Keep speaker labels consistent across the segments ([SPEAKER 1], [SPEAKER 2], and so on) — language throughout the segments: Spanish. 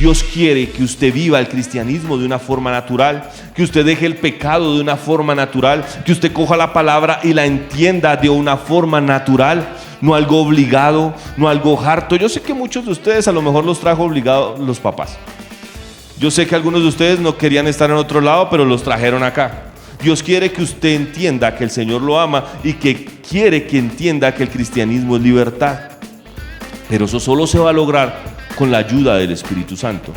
[SPEAKER 1] Dios quiere que usted viva el cristianismo de una forma natural, que usted deje el pecado de una forma natural, que usted coja la palabra y la entienda de una forma natural, no algo obligado, no algo harto. Yo sé que muchos de ustedes a lo mejor los trajo obligados los papás. Yo sé que algunos de ustedes no querían estar en otro lado, pero los trajeron acá. Dios quiere que usted entienda que el Señor lo ama y que quiere que entienda que el cristianismo es libertad. Pero eso solo se va a lograr con la ayuda del Espíritu Santo.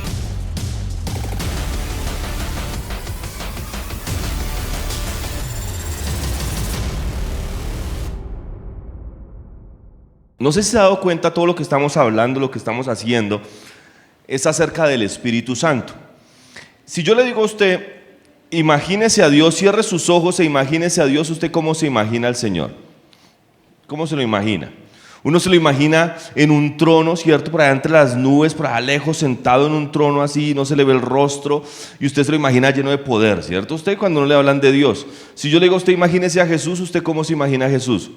[SPEAKER 1] No sé si se ha dado cuenta, todo lo que estamos hablando, lo que estamos haciendo, es acerca del Espíritu Santo. Si yo le digo a usted, imagínese a Dios, cierre sus ojos e imagínese a Dios, ¿usted cómo se imagina al Señor? ¿Cómo se lo imagina? Uno se lo imagina en un trono, ¿cierto? Por allá entre las nubes, por allá lejos, sentado en un trono así, no se le ve el rostro, y usted se lo imagina lleno de poder, ¿cierto? Usted cuando no le hablan de Dios. Si yo le digo a usted, imagínese a Jesús, ¿usted cómo se imagina a Jesús?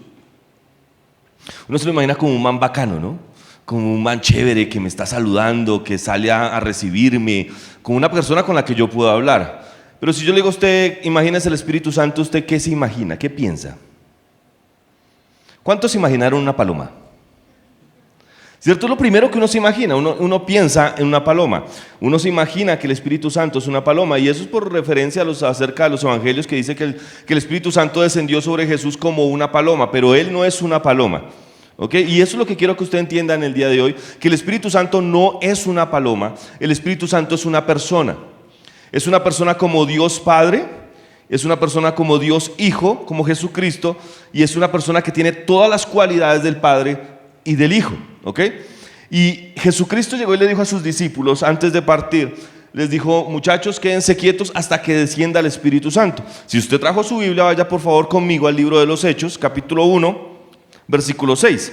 [SPEAKER 1] Uno se lo imagina como un man bacano, ¿no? Como un man chévere que me está saludando, que sale a recibirme, como una persona con la que yo puedo hablar. Pero si yo le digo a usted, imagínese el Espíritu Santo, ¿usted qué se imagina? ¿Qué piensa? ¿Cuántos imaginaron una paloma? ¿Cierto? Es lo primero que uno se imagina, uno piensa en una paloma. Uno se imagina que el Espíritu Santo es una paloma, y eso es por referencia acerca de los evangelios, que dice que el Espíritu Santo descendió sobre Jesús como una paloma, pero Él no es una paloma. ¿Okay? Y eso es lo que quiero que usted entienda en el día de hoy, que el Espíritu Santo no es una paloma, el Espíritu Santo es una persona. Es una persona como Dios Padre, es una persona como Dios Hijo, como Jesucristo, y es una persona que tiene todas las cualidades del Padre y del Hijo. ¿Okay? Y Jesucristo llegó y le dijo a sus discípulos antes de partir, les dijo: muchachos, quédense quietos hasta que descienda el Espíritu Santo. Si usted trajo su Biblia, vaya por favor conmigo al libro de los Hechos, capítulo 1, versículo 6.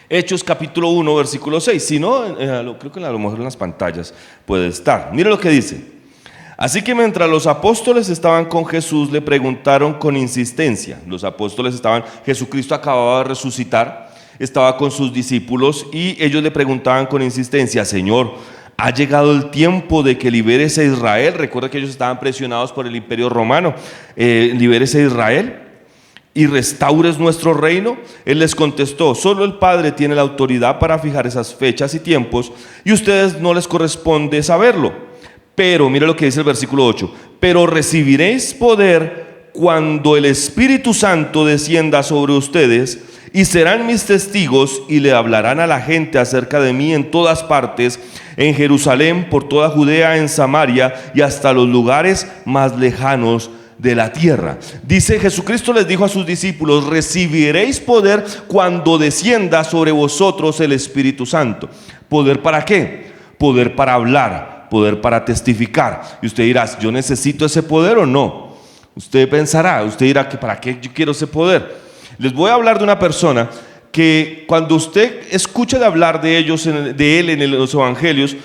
[SPEAKER 1] Hechos capítulo 1, versículo 6. Si no, creo que a lo mejor en las pantallas puede estar. Mire lo que dice: así que mientras los apóstoles estaban con Jesús, le preguntaron con insistencia. Los apóstoles estaban, Jesucristo acababa de resucitar, estaba con sus discípulos, y ellos le preguntaban con insistencia: Señor, ¿ha llegado el tiempo de que liberes a Israel? Recuerda que ellos estaban presionados por el imperio romano. ¿Liberes a Israel y restaures nuestro reino? Él les contestó: solo el Padre tiene la autoridad para fijar esas fechas y tiempos, y a ustedes no les corresponde saberlo. Pero, mire lo que dice el versículo 8: pero recibiréis poder cuando el Espíritu Santo descienda sobre ustedes, y serán mis testigos, y le hablarán a la gente acerca de mí en todas partes, en Jerusalén, por toda Judea, en Samaria y hasta los lugares más lejanos de la tierra. Dice, Jesucristo les dijo a sus discípulos: recibiréis poder cuando descienda sobre vosotros el Espíritu Santo. ¿Poder para qué? Poder para hablar, poder para testificar. Y usted dirá: ¿yo necesito ese poder o no? Usted pensará, usted dirá: que ¿para qué yo quiero ese poder? Les voy a hablar de una persona que cuando usted escucha de hablar de él en los evangelios,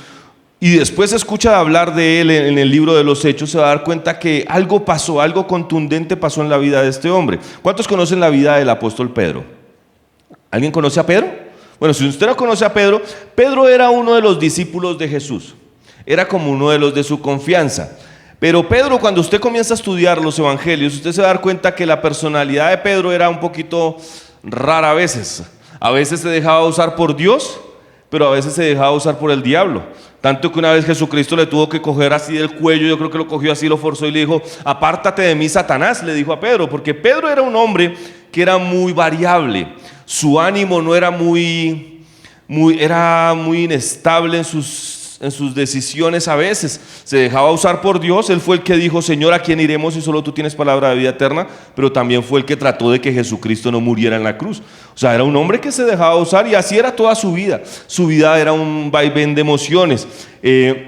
[SPEAKER 1] y después escucha de hablar de él en el libro de los Hechos, se va a dar cuenta que algo pasó, algo contundente pasó en la vida de este hombre. ¿Cuántos conocen la vida del apóstol Pedro? ¿Alguien conoce a Pedro? Bueno, si usted no conoce a Pedro, Pedro era uno de los discípulos de Jesús, era como uno de los de su confianza. Pero Pedro, cuando usted comienza a estudiar los evangelios, usted se va a dar cuenta que la personalidad de Pedro era un poquito rara a veces. A veces se dejaba usar por Dios, pero a veces se dejaba usar por el diablo. Tanto que una vez Jesucristo le tuvo que coger así del cuello, yo creo que lo cogió así, lo forzó y le dijo: apártate de mí, Satanás, le dijo a Pedro, porque Pedro era un hombre que era muy variable. Su ánimo no era era muy inestable en sus decisiones. A veces se dejaba usar por Dios. Él fue el que dijo: Señor, ¿a quién iremos si solo tú tienes palabra de vida eterna? Pero también fue el que trató de que Jesucristo no muriera en la cruz. O sea, era un hombre que se dejaba usar, y así era toda su vida. Su vida era un vaivén de emociones,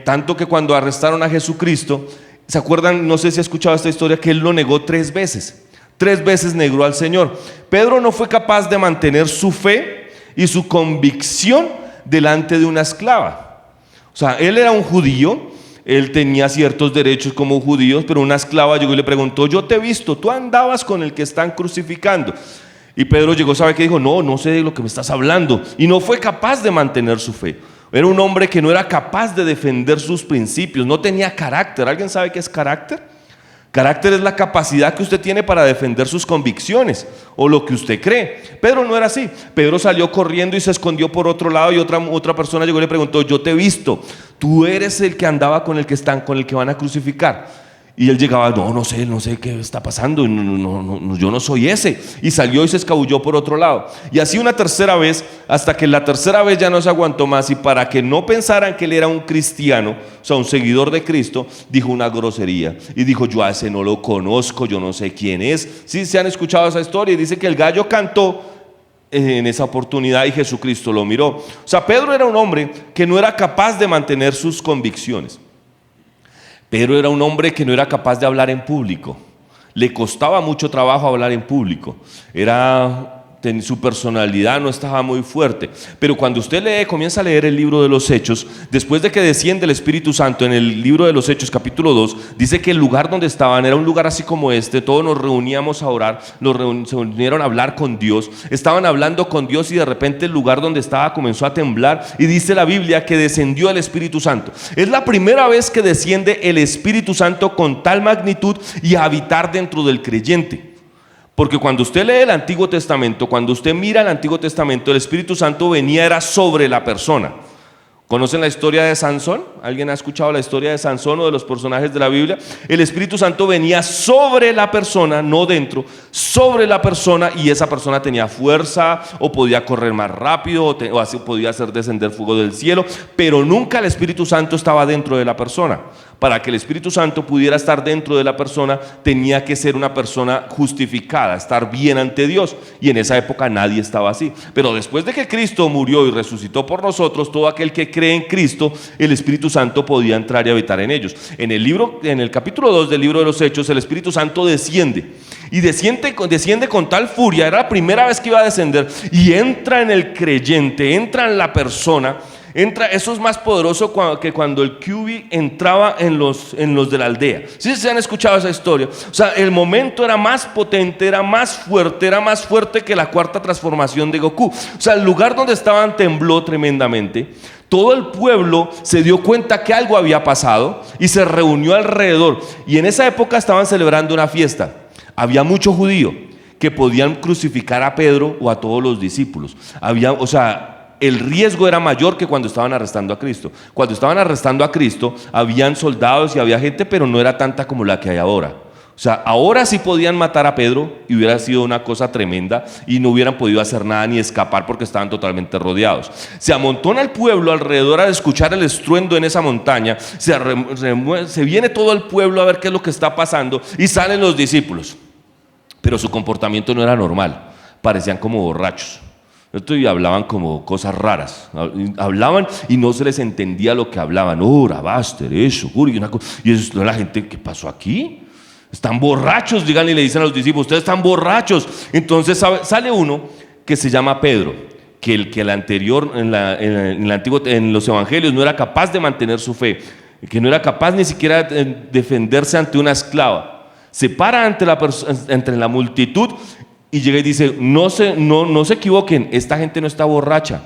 [SPEAKER 1] tanto que cuando arrestaron a Jesucristo, ¿se acuerdan? No sé si ha escuchado esta historia, que él lo negó 3 veces. 3 veces negó al Señor. Pedro no fue capaz de mantener su fe y su convicción delante de una esclava. O sea, él era un judío, él tenía ciertos derechos como judíos, pero una esclava llegó y le preguntó: yo te he visto, tú andabas con el que están crucificando. Y Pedro llegó, ¿sabe qué dijo? No sé de lo que me estás hablando. Y no fue capaz de mantener su fe. Era un hombre que no era capaz de defender sus principios, no tenía carácter. ¿Alguien sabe qué es carácter? Carácter es la capacidad que usted tiene para defender sus convicciones o lo que usted cree. Pedro no era así. Pedro salió corriendo y se escondió por otro lado, y otra persona llegó y le preguntó: yo te he visto, tú eres el que andaba con el que van a crucificar. Y él llegaba: no sé qué está pasando, yo no soy ese. Y salió y se escabulló por otro lado. Y así una tercera vez, hasta que la tercera vez ya no se aguantó más, y para que no pensaran que él era un cristiano, o sea, un seguidor de Cristo, dijo una grosería y dijo: yo a ese no lo conozco, yo no sé quién es. Sí, se han escuchado esa historia, y dice que el gallo cantó en esa oportunidad y Jesucristo lo miró. O sea, Pedro era un hombre que no era capaz de mantener sus convicciones. Pedro era un hombre que no era capaz de hablar en público. Le costaba mucho trabajo hablar en público. Su personalidad no estaba muy fuerte. Pero cuando usted comienza a leer el libro de los Hechos, después de que desciende el Espíritu Santo, en el libro de los Hechos capítulo 2, dice que el lugar donde estaban era un lugar así como este. Todos nos reuníamos a orar, se reunieron a hablar con Dios. Estaban hablando con Dios, y de repente el lugar donde estaba comenzó a temblar, y dice la Biblia que descendió el Espíritu Santo. Es la primera vez que desciende el Espíritu Santo con tal magnitud y a habitar dentro del creyente. Porque cuando usted lee el Antiguo Testamento, cuando usted mira el Antiguo Testamento, el Espíritu Santo era sobre la persona. ¿Conocen la historia de Sansón? ¿Alguien ha escuchado la historia de Sansón o de los personajes de la Biblia? El Espíritu Santo venía sobre la persona, no dentro, sobre la persona, y esa persona tenía fuerza, o podía correr más rápido, o así podía hacer descender fuego del cielo, pero nunca el Espíritu Santo estaba dentro de la persona. Para que el Espíritu Santo pudiera estar dentro de la persona, tenía que ser una persona justificada, estar bien ante Dios, y en esa época nadie estaba así. Pero después de que Cristo murió y resucitó por nosotros, todo aquel que cree en Cristo, el Espíritu Santo podía entrar y habitar en ellos. En el capítulo 2 del libro de los Hechos, el Espíritu Santo desciende, y desciende con tal furia. Era la primera vez que iba a descender, y entra en el creyente, entra en la persona. Eso es más poderoso que cuando el QB entraba en los de la aldea. ¿Sí se han escuchado esa historia? O sea, el momento era más potente, era más fuerte que la cuarta transformación de Goku. O sea, el lugar donde estaban tembló tremendamente. Todo el pueblo se dio cuenta que algo había pasado y se reunió alrededor. Y en esa época estaban celebrando una fiesta. Había mucho judío que podían crucificar a Pedro o a todos los discípulos. El riesgo era mayor que cuando estaban arrestando a Cristo. Cuando estaban arrestando a Cristo, habían soldados y había gente, pero no era tanta como la que hay ahora. O sea, ahora sí podían matar a Pedro, y hubiera sido una cosa tremenda, y no hubieran podido hacer nada ni escapar porque estaban totalmente rodeados. Se amontona el pueblo alrededor a escuchar el estruendo en esa montaña. Se viene todo el pueblo a ver qué es lo que está pasando, y salen los discípulos. Pero su comportamiento no era normal, parecían como borrachos. Y hablaban como cosas raras. Hablaban y no se les entendía lo que hablaban. Rabaster, eso, y eso, la gente: ¿qué pasó aquí? Están borrachos, digan, y le dicen a los discípulos: ustedes están borrachos. Entonces sale uno que se llama Pedro, que el anterior en los evangelios no era capaz de mantener su fe, que no era capaz ni siquiera de defenderse ante una esclava. Se para entre la multitud y llega y dice: no se equivoquen, esta gente no está borracha.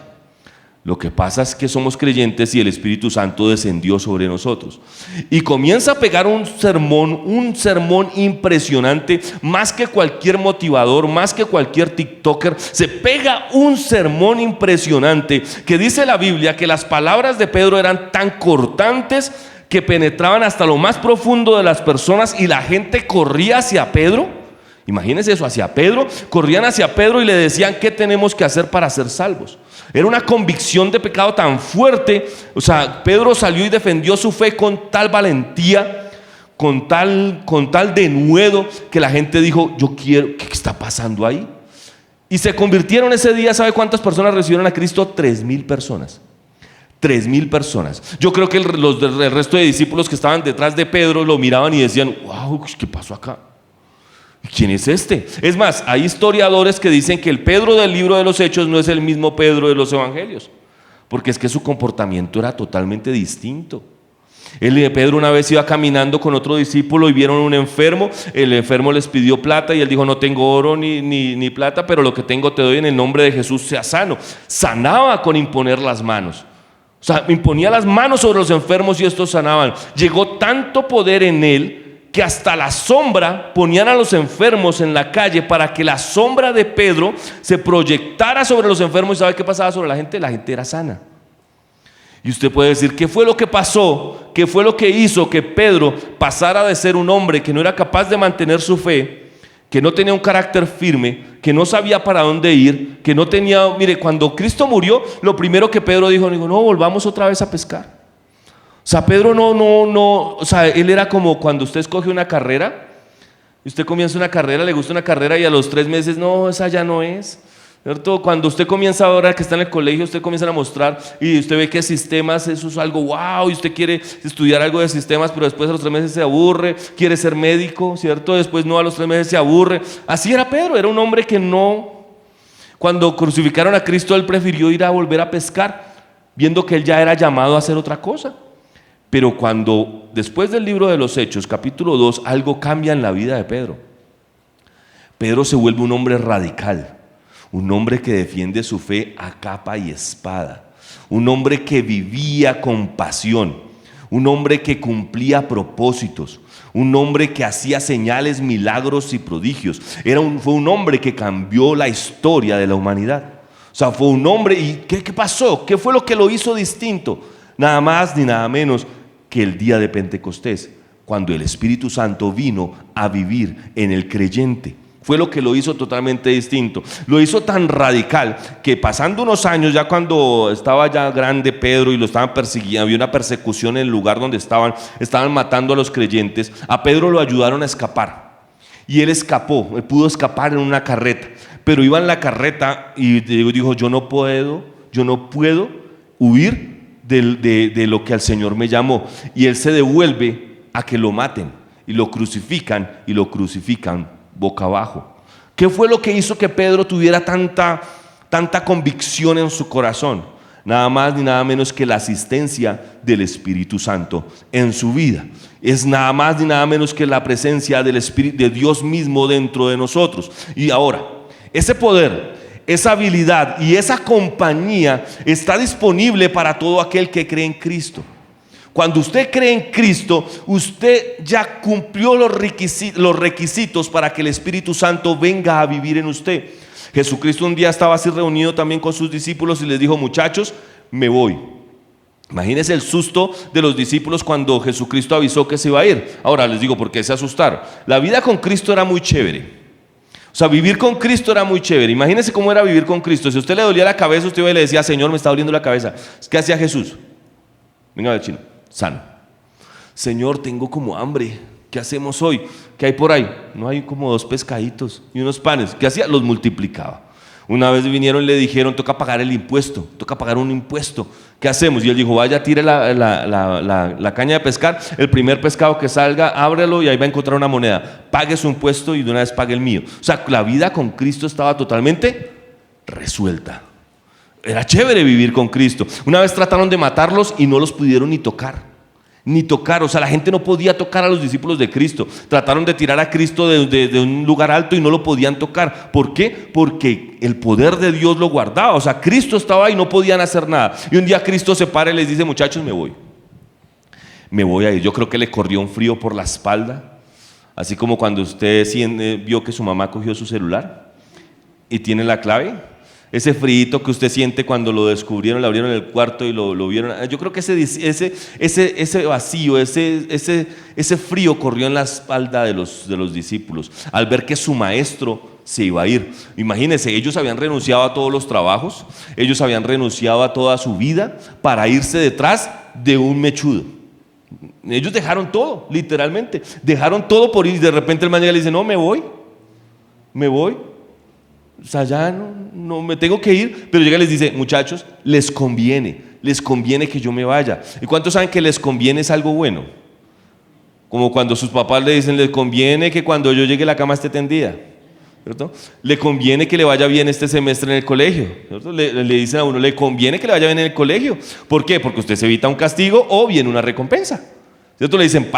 [SPEAKER 1] Lo que pasa es que somos creyentes y el Espíritu Santo descendió sobre nosotros. Y comienza a pegar un sermón impresionante, más que cualquier motivador, más que cualquier TikToker. Se pega un sermón impresionante, que dice la Biblia que las palabras de Pedro eran tan cortantes que penetraban hasta lo más profundo de las personas, y la gente corría hacia Pedro. Imagínense eso, corrían hacia Pedro y le decían: ¿qué tenemos que hacer para ser salvos? Era una convicción de pecado tan fuerte. O sea, Pedro salió y defendió su fe con tal valentía, con tal denuedo, que la gente dijo: yo quiero, ¿qué está pasando ahí? Y se convirtieron ese día. ¿Sabe cuántas personas recibieron a Cristo? 3,000 personas. 3,000 personas. Yo creo que el resto de discípulos que estaban detrás de Pedro lo miraban y decían: wow, ¿qué pasó acá? ¿Quién es este? Es más, hay historiadores que dicen que el Pedro del libro de los Hechos no es el mismo Pedro de los evangelios, porque es que su comportamiento era totalmente distinto. Pedro una vez iba caminando con otro discípulo y vieron un enfermo. El enfermo les pidió plata y él dijo: no tengo oro ni plata, pero lo que tengo te doy, en el nombre de Jesús sea sano. Sanaba con imponer las manos. O sea, imponía las manos sobre los enfermos y estos sanaban. Llegó tanto poder en él que hasta la sombra ponían a los enfermos en la calle para que la sombra de Pedro se proyectara sobre los enfermos. ¿Y sabe qué pasaba sobre la gente? La gente era sana. Y usted puede decir, ¿qué fue lo que pasó? ¿Qué fue lo que hizo que Pedro pasara de ser un hombre que no era capaz de mantener su fe, que no tenía un carácter firme, que no sabía para dónde ir, que no tenía... Mire, cuando Cristo murió, lo primero que Pedro dijo, no, volvamos otra vez a pescar. O sea, Pedro o sea, él era como cuando usted escoge una carrera, y usted comienza una carrera, le gusta una carrera y a los 3 meses, no, esa ya no es, ¿cierto? Cuando usted comienza ahora que está en el colegio, usted comienza a mostrar y usted ve que sistemas, eso es algo wow, y usted quiere estudiar algo de sistemas, pero después a los 3 meses se aburre, quiere ser médico, ¿cierto? Después no, a los 3 meses se aburre. Así era Pedro, era un hombre que no... Cuando crucificaron a Cristo, él prefirió ir a volver a pescar, viendo que él ya era llamado a hacer otra cosa. Pero cuando, después del libro de los Hechos, capítulo 2, algo cambia en la vida de Pedro. Pedro se vuelve un hombre radical, un hombre que defiende su fe a capa y espada, un hombre que vivía con pasión, un hombre que cumplía propósitos, un hombre que hacía señales, milagros y prodigios. Fue un hombre que cambió la historia de la humanidad. O sea, fue un hombre, ¿y qué pasó? ¿Qué fue lo que lo hizo distinto? Nada más ni nada menos que el día de Pentecostés, cuando el Espíritu Santo vino a vivir en el creyente. Fue lo que lo hizo totalmente distinto. Lo hizo tan radical que pasando unos años, ya cuando estaba ya grande Pedro y lo estaban persiguiendo, había una persecución en el lugar donde estaban matando a los creyentes, a Pedro lo ayudaron a escapar. Y él escapó, él pudo escapar en una carreta, pero iba en la carreta y dijo, yo no puedo huir de lo que al Señor me llamó. Y él se devuelve a que lo maten y lo crucifican boca abajo. ¿Qué fue lo que hizo que Pedro tuviera tanta convicción en su corazón? Nada más ni nada menos que la asistencia del Espíritu Santo en su vida. Es nada más ni nada menos que la presencia del Espíritu de Dios mismo dentro de nosotros. Y ahora, ese poder, esa habilidad y esa compañía está disponible para todo aquel que cree en Cristo. Cuando usted cree en Cristo, usted ya cumplió los requisitos para que el Espíritu Santo venga a vivir en usted. Jesucristo un día estaba así reunido también con sus discípulos y les dijo, muchachos, me voy. Imagínense el susto de los discípulos cuando Jesucristo avisó que se iba a ir. Ahora les digo, ¿por qué se asustaron? La vida con Cristo era muy chévere. O sea, vivir con Cristo era muy chévere. Imagínense cómo era vivir con Cristo. Si a usted le dolía la cabeza, usted iba y le decía, Señor, me está doliendo la cabeza. ¿Qué hacía Jesús? Venga a ver, chino, sano. Señor, tengo como hambre. ¿Qué hacemos hoy? ¿Qué hay por ahí? No, hay como 2 pescaditos y unos panes. ¿Qué hacía? Los multiplicaba. Una vez vinieron y le dijeron, toca pagar el impuesto, toca pagar un impuesto. ¿Qué hacemos? Y él dijo, vaya, tire la caña de pescar, el primer pescado que salga, ábrelo y ahí va a encontrar una moneda. Pague su impuesto y de una vez pague el mío. O sea, la vida con Cristo estaba totalmente resuelta. Era chévere vivir con Cristo. Una vez trataron de matarlos y no los pudieron ni tocar. O sea, la gente no podía tocar a los discípulos de Cristo. Trataron de tirar a Cristo de un lugar alto y no lo podían tocar. ¿Por qué? Porque el poder de Dios lo guardaba. O sea, Cristo estaba ahí y no podían hacer nada. Y un día Cristo se para y les dice, muchachos, me voy a ir. Yo creo que le corrió un frío por la espalda. Así como cuando usted vio que su mamá cogió su celular y tiene la clave. Ese frío que usted siente cuando lo descubrieron, le abrieron el cuarto y lo vieron. Yo creo que ese vacío, ese frío corrió en la espalda de los discípulos al ver que su maestro se iba a ir. Imagínense, ellos habían renunciado a todos los trabajos, ellos habían renunciado a toda su vida para irse detrás de un mechudo. Ellos dejaron todo, literalmente, dejaron todo por ir y de repente el man llega y le dice, no, me voy. O sea, ya no me tengo que ir, pero llega y les dice, muchachos, les conviene que yo me vaya. ¿Y cuántos saben que les conviene es algo bueno? Como cuando sus papás le dicen, les conviene que cuando yo llegue la cama esté tendida, ¿cierto? Le conviene que le vaya bien este semestre en el colegio, ¿cierto? Le dicen a uno, le conviene que le vaya bien en el colegio. ¿Por qué? Porque usted se evita un castigo o viene una recompensa, ¿cierto? Le dicen,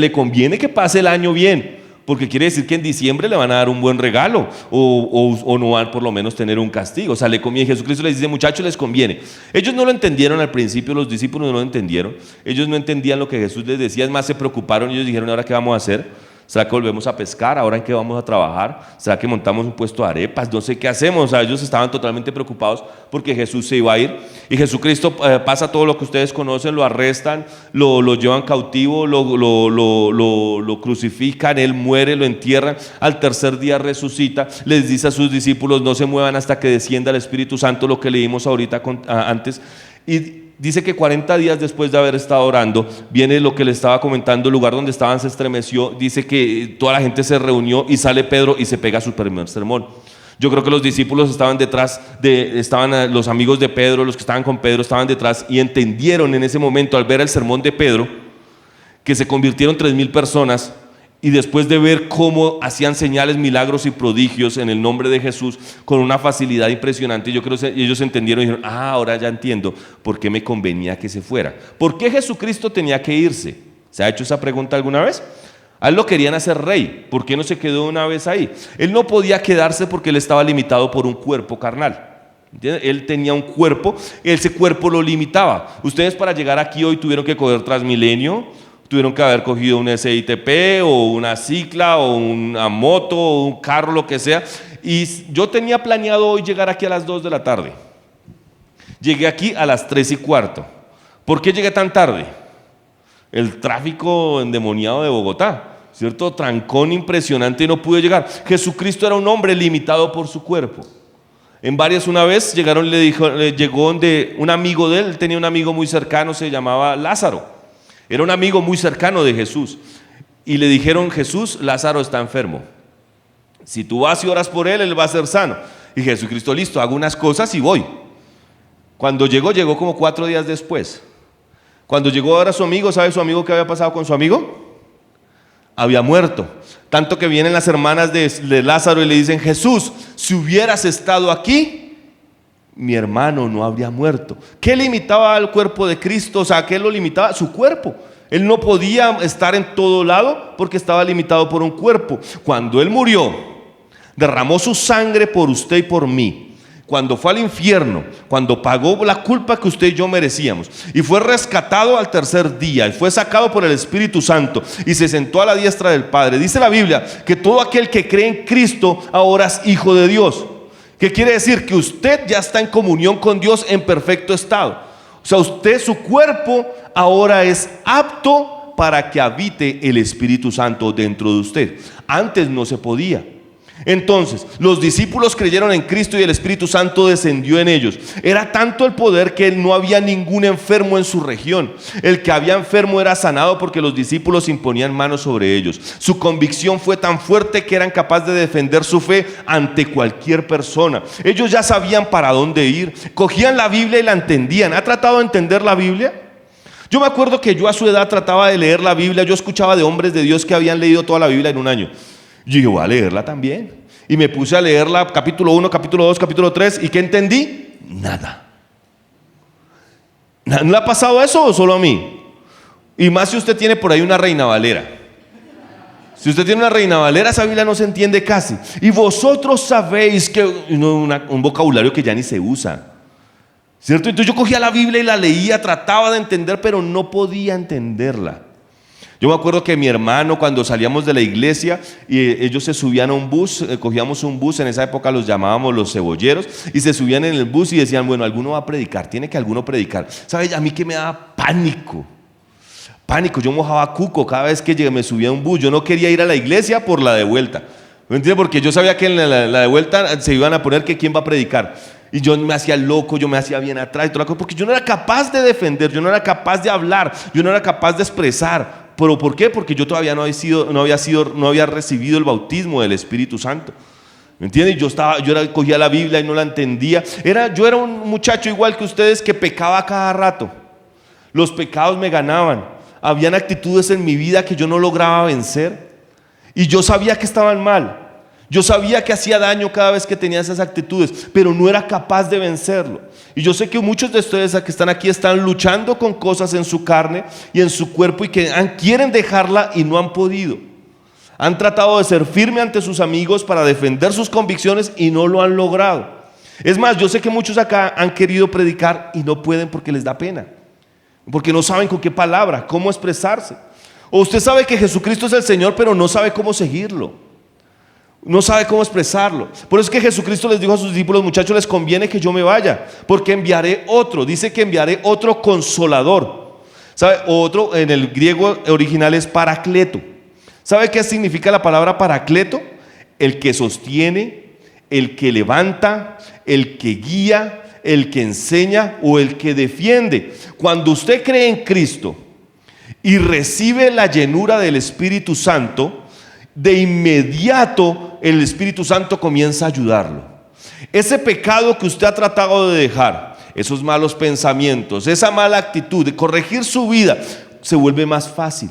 [SPEAKER 1] le conviene que pase el año bien. porque quiere decir que en diciembre le van a dar un buen regalo o no van por lo menos tener un castigo. O sea, le conviene. Jesucristo les dice, muchachos, les conviene. Ellos no lo entendieron al principio, los discípulos no lo entendieron. Ellos no entendían lo que Jesús les decía, es más, se preocuparon. Ellos dijeron, ¿ahora qué vamos a hacer? ¿Será que volvemos a pescar? ¿Ahora en qué vamos a trabajar? ¿Será que montamos un puesto de arepas? No sé qué hacemos. O sea, ellos estaban totalmente preocupados porque Jesús se iba a ir. Y Jesucristo pasa todo lo que ustedes conocen, lo arrestan, lo llevan cautivo, lo crucifican, Él muere, lo entierran. Al tercer día resucita. Les dice a sus discípulos, no se muevan hasta que descienda el Espíritu Santo, lo que leímos ahorita antes. Y dice que 40 días después de haber estado orando, viene lo que le estaba comentando, el lugar donde estaban se estremeció, dice que toda la gente se reunió y sale Pedro y se pega su primer sermón. Yo creo que los discípulos estaban detrás, estaban los amigos de Pedro, los que estaban con Pedro estaban detrás y entendieron en ese momento al ver el sermón de Pedro que se convirtieron 3,000 personas. Y después de ver cómo hacían señales, milagros y prodigios en el nombre de Jesús con una facilidad impresionante, yo creo que ellos entendieron y dijeron, ahora ya entiendo por qué me convenía que se fuera. ¿Por qué Jesucristo tenía que irse? ¿Se ha hecho esa pregunta alguna vez? A él lo querían hacer rey, ¿por qué no se quedó una vez ahí? Él no podía quedarse porque él estaba limitado por un cuerpo carnal. ¿Entienden? Él tenía un cuerpo, ese cuerpo lo limitaba. Ustedes para llegar aquí hoy tuvieron que coger Transmilenio, tuvieron que haber cogido un SITP o una cicla o una moto o un carro, lo que sea. Y yo tenía planeado hoy llegar aquí a las 2 de la tarde. Llegué aquí a las 3:15. ¿Por qué llegué tan tarde? El tráfico endemoniado de Bogotá, ¿cierto? Trancón impresionante y no pude llegar. Jesucristo era un hombre limitado por su cuerpo. En varias una vez llegó donde un amigo de él tenía un amigo muy cercano, se llamaba Lázaro. Era un amigo muy cercano de Jesús. Y le dijeron, Jesús, Lázaro está enfermo. Si tú vas y oras por él, él va a ser sano. Y Jesucristo, listo, hago unas cosas y voy. Cuando llegó como 4 días después. Cuando llegó ahora su amigo, ¿sabe su amigo qué había pasado con su amigo? Había muerto. Tanto que vienen las hermanas de Lázaro y le dicen, Jesús, si hubieras estado aquí, mi hermano no habría muerto. ¿Qué limitaba al cuerpo de Cristo? O sea, ¿qué lo limitaba? Su cuerpo. Él no podía estar en todo lado porque estaba limitado por un cuerpo. Cuando Él murió, derramó su sangre por usted y por mí. Cuando fue al infierno, cuando pagó la culpa que usted y yo merecíamos, y fue rescatado al tercer día, y fue sacado por el Espíritu Santo, y se sentó a la diestra del Padre. Dice la Biblia que todo aquel que cree en Cristo ahora es hijo de Dios. ¿Qué quiere decir? Que usted ya está en comunión con Dios en perfecto estado. O sea, su cuerpo ahora es apto para que habite el Espíritu Santo dentro de usted. Antes no se podía. Entonces, los discípulos creyeron en Cristo y el Espíritu Santo descendió en ellos. Era tanto el poder que no había ningún enfermo en su región. El que había enfermo era sanado porque los discípulos imponían manos sobre ellos. Su convicción fue tan fuerte que eran capaces de defender su fe ante cualquier persona. Ellos ya sabían para dónde ir. Cogían la Biblia y la entendían. ¿Ha tratado de entender la Biblia? Yo me acuerdo que yo a su edad trataba de leer la Biblia. Yo escuchaba de hombres de Dios que habían leído toda la Biblia en un año. Yo dije, voy a leerla también. Y me puse a leerla, capítulo 1, capítulo 2, capítulo 3. ¿Y qué entendí? Nada. ¿No le ha pasado eso o solo a mí? Y más si usted tiene por ahí una Reina Valera. Si usted tiene una Reina Valera, esa Biblia no se entiende casi. Y vosotros sabéis que un vocabulario que ya ni se usa, ¿cierto? Entonces yo cogía la Biblia y la leía, trataba de entender, pero no podía entenderla. Yo me acuerdo que mi hermano, cuando salíamos de la iglesia y ellos se subían a un bus, cogíamos un bus, en esa época los llamábamos los cebolleros, y se subían en el bus y decían, bueno, alguno va a predicar, tiene que alguno predicar. ¿Sabe? A mí que me daba pánico, yo mojaba cuco cada vez que me subía a un bus. Yo no quería ir a la iglesia por la de vuelta, ¿me entiendes? Porque yo sabía que en la de vuelta se iban a poner que quién va a predicar. Y yo me hacía loco, yo me hacía bien atrás y toda la cosa, porque yo no era capaz de defender, yo no era capaz de hablar, yo no era capaz de expresar. ¿Pero por qué? Porque yo todavía no había recibido el bautismo del Espíritu Santo. ¿Me entiendes? Cogía la Biblia y no la entendía. Yo era un muchacho igual que ustedes que pecaba cada rato. Los pecados me ganaban. Habían actitudes en mi vida que yo no lograba vencer. Y yo sabía que estaban mal. Yo sabía que hacía daño cada vez que tenía esas actitudes, pero no era capaz de vencerlo. Y yo sé que muchos de ustedes que están aquí están luchando con cosas en su carne y en su cuerpo y que quieren dejarla y no han podido. Han tratado de ser firmes ante sus amigos para defender sus convicciones y no lo han logrado. Es más, yo sé que muchos acá han querido predicar y no pueden porque les da pena, porque no saben con qué palabra, cómo expresarse. O usted sabe que Jesucristo es el Señor, pero no sabe cómo seguirlo, no sabe cómo expresarlo. Por eso es que Jesucristo les dijo a sus discípulos: muchachos, les conviene que yo me vaya, porque enviaré otro. Dice que enviaré otro consolador. ¿Sabe? Otro en el griego original es paracleto. ¿Sabe qué significa la palabra paracleto? El que sostiene, el que levanta, el que guía, el que enseña o el que defiende. Cuando usted cree en Cristo y recibe la llenura del Espíritu Santo, de inmediato el Espíritu Santo comienza a ayudarlo. Ese pecado que usted ha tratado de dejar, esos malos pensamientos, esa mala actitud, de corregir su vida, se vuelve más fácil.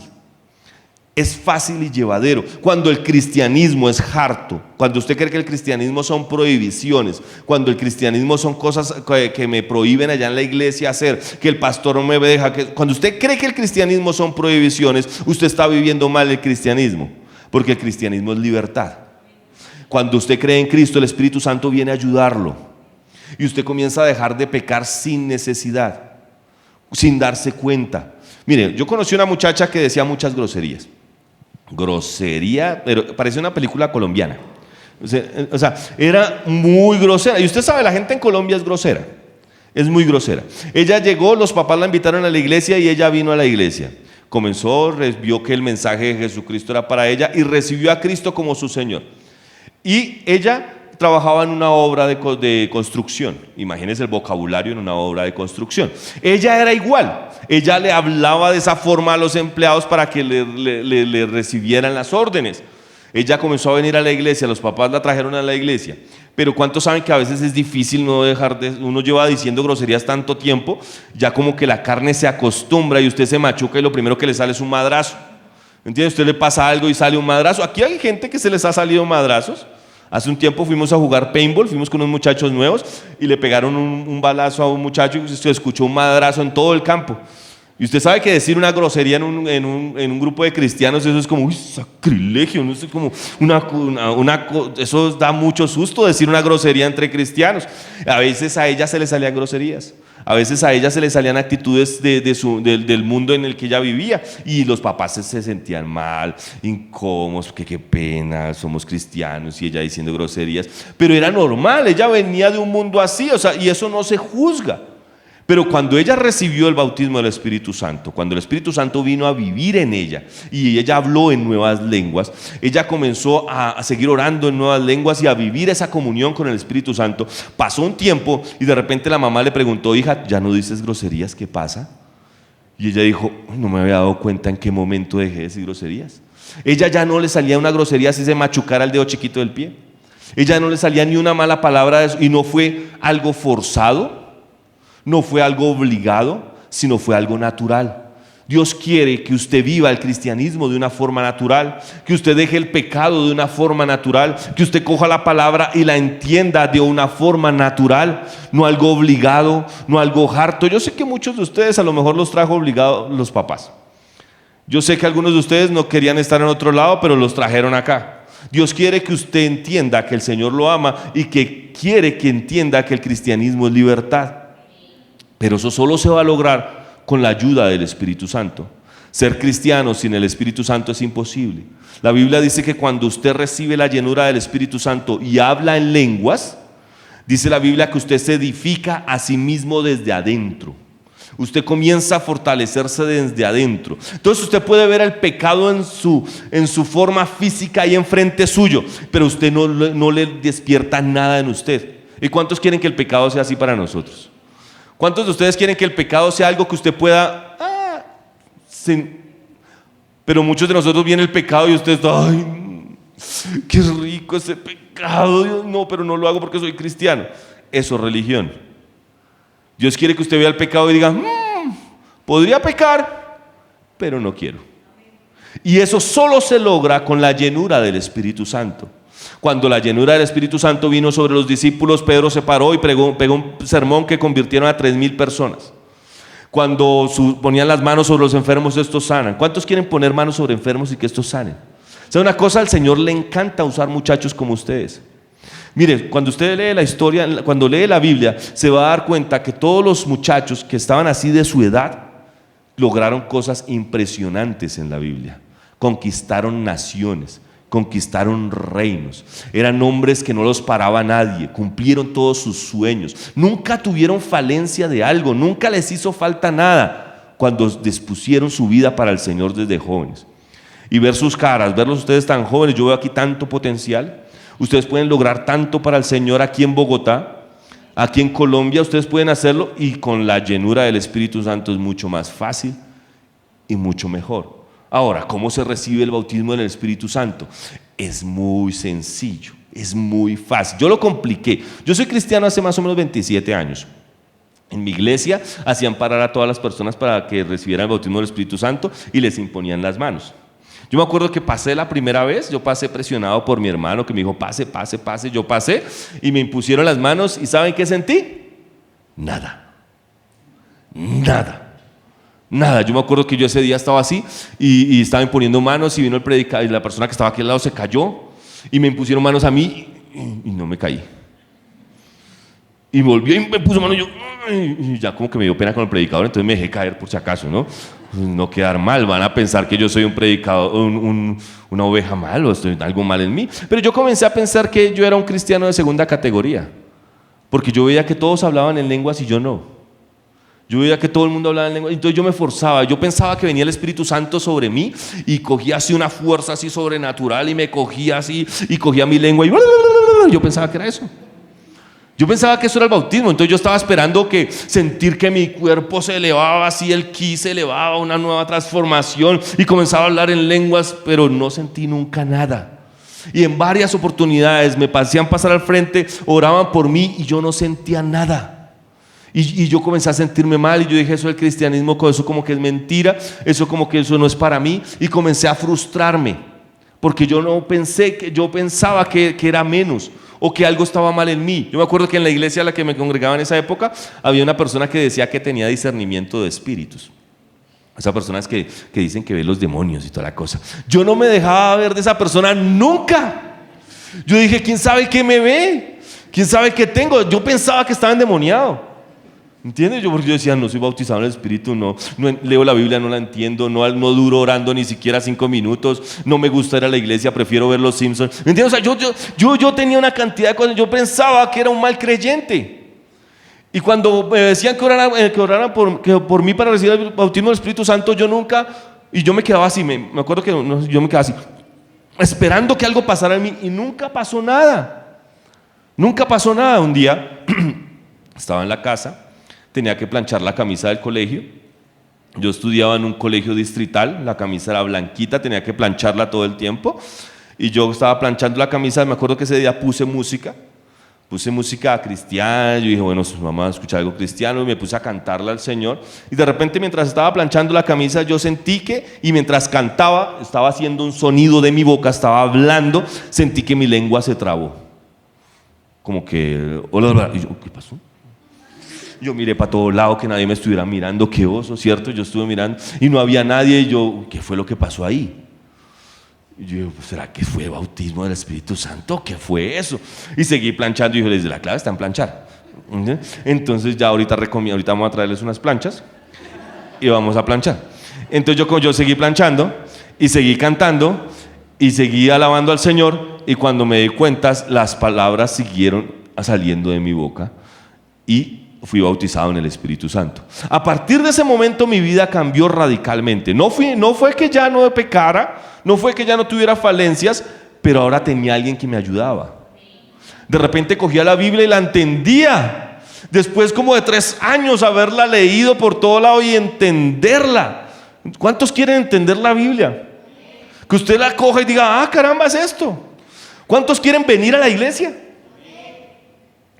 [SPEAKER 1] Es fácil y llevadero. Cuando el cristianismo es harto, cuando usted cree que el cristianismo son prohibiciones, cuando el cristianismo son cosas que me prohíben allá en la iglesia hacer, que el pastor no me deja, cuando usted cree que el cristianismo son prohibiciones, usted está viviendo mal el cristianismo, porque el cristianismo es libertad. Cuando usted cree en Cristo, el Espíritu Santo viene a ayudarlo y usted comienza a dejar de pecar sin necesidad, sin darse cuenta. Mire, yo conocí una muchacha que decía muchas groserías. Grosería, pero parecía una película colombiana. O sea, era muy grosera. Y usted sabe, la gente en Colombia es grosera. Es muy grosera. Ella llegó, los papás la invitaron a la iglesia y ella vino a la iglesia. Comenzó, vio que el mensaje de Jesucristo era para ella y recibió a Cristo como su Señor. Y ella trabajaba en una obra de construcción. Imagínense el vocabulario en una obra de construcción. Ella era igual. Ella le hablaba de esa forma a los empleados para que le recibieran las órdenes. Ella comenzó a venir a la iglesia, los papás la trajeron a la iglesia. Pero ¿cuántos saben que a veces es difícil no dejar de... Uno lleva diciendo groserías tanto tiempo, ya como que la carne se acostumbra y usted se machuca y lo primero que le sale es un madrazo. ¿Entiende? Usted le pasa algo y sale un madrazo. Aquí hay gente que se les ha salido madrazos. Hace un tiempo fuimos a jugar paintball, fuimos con unos muchachos nuevos y le pegaron un balazo a un muchacho y se escuchó un madrazo en todo el campo. Y usted sabe que decir una grosería en un grupo de cristianos, eso es como, uy, sacrilegio, no sé, como eso da mucho susto, decir una grosería entre cristianos. A veces a ella se le salían groserías. A veces a ella se le salían actitudes del mundo en el que ella vivía y los papás se sentían mal, incómodos, que qué pena, somos cristianos y ella diciendo groserías. Pero era normal, ella venía de un mundo así, o sea, y eso no se juzga. Pero cuando ella recibió el bautismo del Espíritu Santo, cuando el Espíritu Santo vino a vivir en ella y ella habló en nuevas lenguas, ella comenzó a seguir orando en nuevas lenguas y a vivir esa comunión con el Espíritu Santo. Pasó un tiempo y de repente la mamá le preguntó: hija, ¿ya no dices groserías? ¿Qué pasa? Y ella dijo: no me había dado cuenta en qué momento dejé de decir groserías. Ella ya no le salía una grosería si se machucara el dedo chiquito del pie. Ella no le salía ni una mala palabra de eso, y no fue algo forzado. No fue algo obligado, sino fue algo natural. Dios quiere que usted viva el cristianismo de una forma natural, que usted deje el pecado de una forma natural, que usted coja la palabra y la entienda de una forma natural, no algo obligado, no algo harto. Yo sé que muchos de ustedes a lo mejor los trajo obligados los papás. Yo sé que algunos de ustedes no querían estar en otro lado, pero los trajeron acá. Dios quiere que usted entienda que el Señor lo ama y que quiere que entienda que el cristianismo es libertad. Pero eso solo se va a lograr con la ayuda del Espíritu Santo. Ser cristiano sin el Espíritu Santo es imposible. La Biblia dice que cuando usted recibe la llenura del Espíritu Santo y habla en lenguas, dice la Biblia que usted se edifica a sí mismo desde adentro. Usted comienza a fortalecerse desde adentro. Entonces usted puede ver el pecado en su forma física ahí enfrente suyo, pero usted no le despierta nada en usted. ¿Y cuántos quieren que el pecado sea así para nosotros? ¿Cuántos de ustedes quieren que el pecado sea algo que usted pueda... Pero muchos de nosotros viene el pecado y ustedes... ¡Ay, qué rico ese pecado! Dios, no, pero no lo hago porque soy cristiano. Eso es religión. Dios quiere que usted vea el pecado y diga: podría pecar, pero no quiero. Y eso solo se logra con la llenura del Espíritu Santo. Cuando la llenura del Espíritu Santo vino sobre los discípulos, Pedro se paró y pegó un sermón que convirtieron a 3,000 personas. Cuando ponían las manos sobre los enfermos, estos sanan. ¿Cuántos quieren poner manos sobre enfermos y que estos sanen? ¿Sabe una cosa? Al Señor le encanta usar muchachos como ustedes. Mire, cuando usted lee la historia, cuando lee la Biblia, se va a dar cuenta que todos los muchachos que estaban así de su edad lograron cosas impresionantes en la Biblia. Conquistaron naciones, conquistaron reinos. Eran hombres que no los paraba nadie, cumplieron todos sus sueños. Nunca tuvieron falencia de algo, nunca les hizo falta nada cuando dispusieron su vida para el Señor desde jóvenes. Y ver sus caras, verlos ustedes tan jóvenes, yo veo aquí tanto potencial. Ustedes pueden lograr tanto para el Señor aquí en Bogotá, aquí en Colombia, ustedes pueden hacerlo, y con la llenura del Espíritu Santo es mucho más fácil y mucho mejor. Ahora, ¿cómo se recibe el bautismo en el Espíritu Santo? Es muy sencillo, es muy fácil. Yo lo compliqué. Yo soy cristiano hace más o menos 27 años. En mi iglesia hacían parar a todas las personas para que recibieran el bautismo del Espíritu Santo y les imponían las manos. Yo me acuerdo que pasé la primera vez, yo pasé presionado por mi hermano que me dijo, pase, yo pasé y me impusieron las manos, y ¿saben qué sentí? Nada. Yo me acuerdo que yo ese día estaba así y estaba imponiendo manos, y vino el predicador y la persona que estaba aquí al lado se cayó y me impusieron manos a mí y no me caí. Y volvió y me puso manos y ya como que me dio pena con el predicador, entonces me dejé caer por si acaso, ¿no? No quedar mal, van a pensar que yo soy un predicador, una oveja mal, o estoy algo mal en mí. Pero yo comencé a pensar que yo era un cristiano de segunda categoría, porque yo veía que todos hablaban en lenguas y yo no. Yo veía que todo el mundo hablaba en lenguas, entonces yo me forzaba. Yo pensaba que venía el Espíritu Santo sobre mí y cogía así una fuerza así sobrenatural y me cogía así y cogía mi lengua y yo pensaba que era eso. Yo pensaba que eso era el bautismo, entonces yo estaba esperando sentir que mi cuerpo se elevaba así, el ki se elevaba, una nueva transformación, y comenzaba a hablar en lenguas, pero no sentí nunca nada. Y en varias oportunidades me hacían pasar al frente, oraban por mí y yo no sentía nada. Y yo comencé a sentirme mal y yo dije, eso del cristianismo, eso como que es mentira, eso como que eso no es para mí, y comencé a frustrarme, porque yo pensaba que era menos, o que algo estaba mal en mí. Yo me acuerdo que en la iglesia a la que me congregaba en esa época había una persona que decía que tenía discernimiento de espíritus. Esas personas que dicen que ve los demonios y toda la cosa. Yo no me dejaba ver de esa persona nunca. Yo dije, ¿quién sabe qué me ve? ¿Quién sabe qué tengo? Yo pensaba que estaba endemoniado. ¿Entiendes? Porque yo decía, no soy bautizado en el Espíritu, no leo la Biblia, no la entiendo, no duro orando ni siquiera 5 minutos, no me gusta ir a la iglesia, prefiero ver los Simpsons. ¿Me entiendes? O sea, yo tenía una cantidad de cosas, yo pensaba que era un mal creyente. Y cuando me decían que oraran por mí para recibir el bautismo del Espíritu Santo, yo me quedaba así, me acuerdo que yo me quedaba así, esperando que algo pasara en mí, y nunca pasó nada. Nunca pasó nada. Un día estaba en la casa, tenía que planchar la camisa del colegio. Yo estudiaba en un colegio distrital, la camisa era blanquita, tenía que plancharla todo el tiempo. Y yo estaba planchando la camisa, me acuerdo que ese día puse música cristiana. Yo dije, bueno, vamos a escuchar algo cristiano, y me puse a cantarla al Señor. Y de repente, mientras estaba planchando la camisa, yo sentí y mientras cantaba, estaba haciendo un sonido de mi boca, estaba hablando, sentí que mi lengua se trabó. Como que, hola, y yo, ¿qué pasó? Yo miré para todo lado, que nadie me estuviera mirando, qué oso, ¿cierto? Yo estuve mirando y no había nadie, y yo, ¿qué fue lo que pasó ahí? Y yo, ¿será que fue bautismo del Espíritu Santo? ¿Qué fue eso? Y seguí planchando, y dije, la clave está en planchar. Entonces ya ahorita vamos a traerles unas planchas y vamos a planchar. Entonces yo seguí planchando y seguí cantando y seguí alabando al Señor, y cuando me di cuenta, las palabras siguieron saliendo de mi boca y fui bautizado en el Espíritu Santo. A partir de ese momento mi vida cambió radicalmente. No fue que ya no pecara, no fue que ya no tuviera falencias, pero ahora tenía alguien que me ayudaba. De repente cogía la Biblia y la entendía. Después como de 3 años haberla leído por todo lado y entenderla. ¿Cuántos quieren entender la Biblia? Que usted la coja y diga, ah, caramba, es esto. ¿Cuántos quieren venir a la iglesia?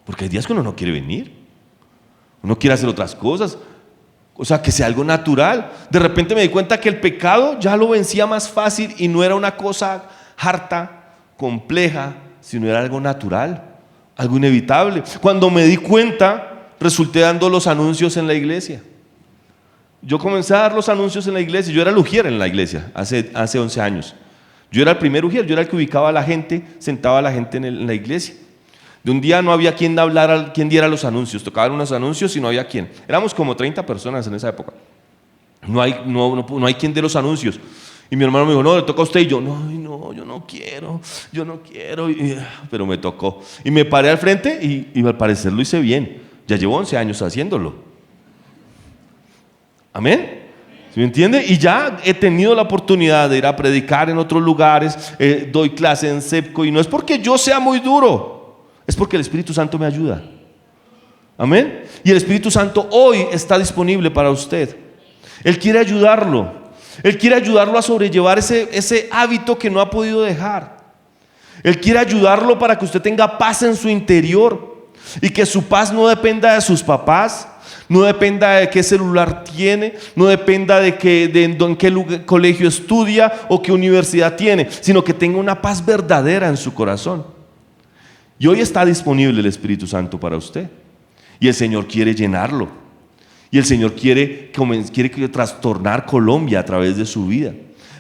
[SPEAKER 1] Porque hay días que uno no quiere venir. Uno quiere hacer otras cosas, o sea, que sea algo natural. De repente me di cuenta que el pecado ya lo vencía más fácil, y no era una cosa harta, compleja, sino era algo natural, algo inevitable. Cuando me di cuenta, resulté dando los anuncios en la iglesia. Yo comencé a dar los anuncios en la iglesia. Yo era el ujier en la iglesia hace 11 años. Yo era el primer ujier, yo era el que ubicaba a la gente, sentaba a la gente en la iglesia. De un día no había quien hablara, quien diera los anuncios, tocaban unos anuncios y no había quien. Éramos como 30 personas en esa época. No hay quien dé los anuncios. Y mi hermano me dijo, no, le toca a usted. Y yo, no, yo no quiero. Pero me tocó. Y me paré al frente y al parecer lo hice bien. Ya llevo 11 años haciéndolo. Amén. ¿Sí me entiende? Y ya he tenido la oportunidad de ir a predicar en otros lugares. Doy clase en CEPCO. Y no es porque yo sea muy duro. Es porque el Espíritu Santo me ayuda. Amén. Y el Espíritu Santo hoy está disponible para usted. Él quiere ayudarlo. Él quiere ayudarlo a sobrellevar ese hábito que no ha podido dejar. Él quiere ayudarlo para que usted tenga paz en su interior y que su paz no dependa de sus papás, no dependa de qué celular tiene, no dependa en qué colegio estudia o qué universidad tiene, sino que tenga una paz verdadera en su corazón. Y hoy está disponible el Espíritu Santo para usted y el Señor quiere llenarlo. Y el Señor quiere trastornar Colombia a través de su vida.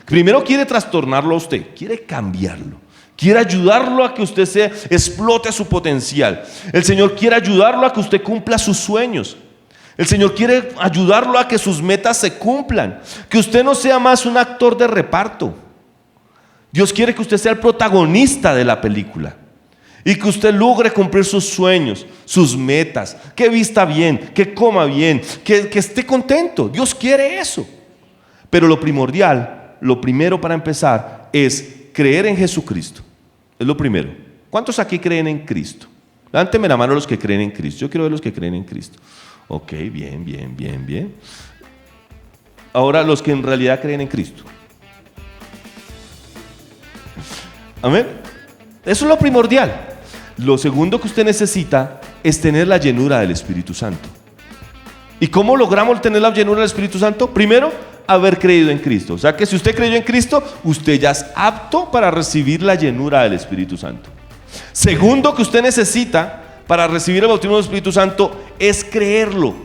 [SPEAKER 1] Primero quiere trastornarlo a usted, quiere cambiarlo. Quiere ayudarlo a que usted explote su potencial. El Señor quiere ayudarlo a que usted cumpla sus sueños. El Señor quiere ayudarlo a que sus metas se cumplan. Que usted no sea más un actor de reparto. Dios quiere que usted sea el protagonista de la película. Y que usted logre cumplir sus sueños, sus metas, que vista bien, que coma bien, que esté contento. Dios quiere eso. Pero lo primordial, lo primero para empezar es creer en Jesucristo. Es lo primero. ¿Cuántos aquí creen en Cristo? Levánteme la mano los que creen en Cristo. Yo quiero ver los que creen en Cristo. Ok, bien. Ahora los que en realidad creen en Cristo. Amén. Eso es lo primordial. Lo segundo que usted necesita es tener la llenura del Espíritu Santo. ¿Y cómo logramos tener la llenura del Espíritu Santo? Primero, haber creído en Cristo. O sea que si usted creyó en Cristo, usted ya es apto para recibir la llenura del Espíritu Santo. Segundo que usted necesita para recibir el bautismo del Espíritu Santo es creerlo.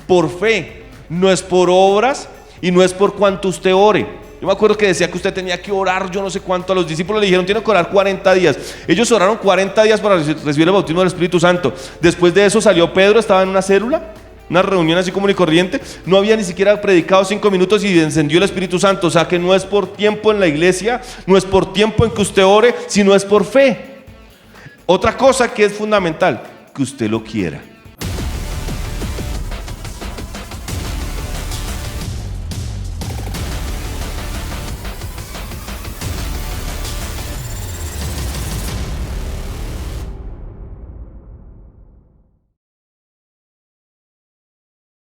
[SPEAKER 1] Por fe, no es por obras y no es por cuanto usted ore. Yo me acuerdo que decía que usted tenía que orar, yo no sé cuánto, a los discípulos le dijeron, tiene que orar 40 días. Ellos oraron 40 días para recibir el bautismo del Espíritu Santo. Después de eso salió Pedro, estaba en una célula, una reunión así común y corriente, no había ni siquiera predicado 5 minutos y encendió el Espíritu Santo. O sea que no es por tiempo en la iglesia, no es por tiempo en que usted ore, sino es por fe. Otra cosa que es fundamental, que usted lo quiera.